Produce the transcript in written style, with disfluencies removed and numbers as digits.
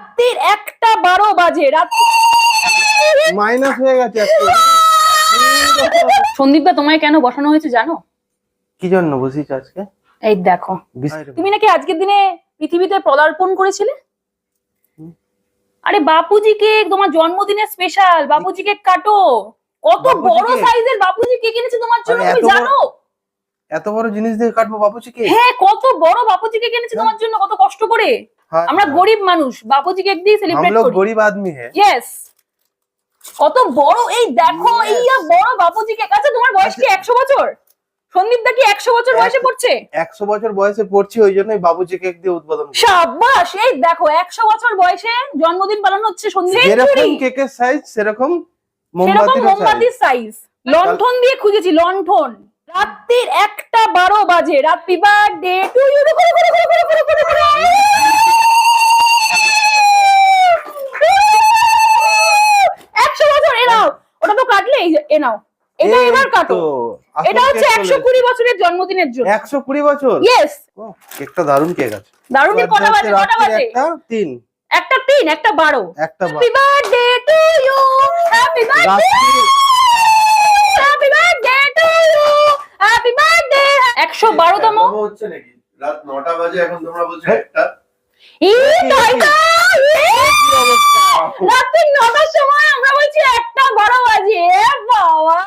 রাত্রির 1:12 বাজে। মাইনাস হয়ে গেছে একটু। সন্দীপদা তোমায় কেন বসানো হয়েছে জানো? কি জন্য বসিস আজকে? এই দেখো, তুমি নাকি আজকের দিনে পৃথিবীতে পদার্পণ করেছিলে। আরে বাপুজি কেক, তোমার জন্মদিনের স্পেশাল বাপুজি কেক কাটো। কত বড় সাইজের বাপুজি কেক এনেছে তোমার জন্য, তুমি জানো? এত বড় জিনিস দিয়ে কাটবো বাপুজি কেক? হ্যাঁ, কত বড় বাপুজি কেক এনেছে তোমার জন্য, কত কষ্ট করে। আমরা গরিব মানুষ, বাপুজি কেক দিয়ে সেলিব্রেট করি। हम लोग गरीब आदमी है। यस, কত বড়, এই দেখো, এই বড় বাপুজি কেক। আচ্ছা তোমার বয়স কি 100 বছর? সন্দীপ দা কি 100 বছর বয়সে পড়ছে? 100 বছর বয়সে পড়ছি, ওই জন্যই বাপুজি কেক দিয়ে উদ্বোধন করি। শাবাশ, এই দেখো 100 বছর বয়সে জন্মদিন পালন হচ্ছে সন্দীপ। যেরকম কেকের সাইজ সেরকম মোমবাতির সাইজ। লণ্ঠন দিয়ে খুঁজেছি, লণ্ঠন। রাত্রির 1:12 বাজে। Happy birthday to you. 100 বছর, এ নাও। ওটা তো কাটলে, এ নাও, এটা এবার কাটো। এটা হচ্ছে 120 বছরের জন্মদিনের জন্য। 120 বছর? ইয়েস। কেকটা দারুণ কেক আছে। দারুণ। কটা বাজে? কটা বাজে? একটা 3, একটা 3, একটা 12। Happy birthday to you, happy birthday, happy birthday to you, happy birthday. 112 তম হচ্ছে নাকি? রাত 9টা বাজে, এখন তোমরা বলছো একটা। এই টাইটা, রাত্রি 9টার সময় আমরা বলছি 1:12 বাজে। বাবা।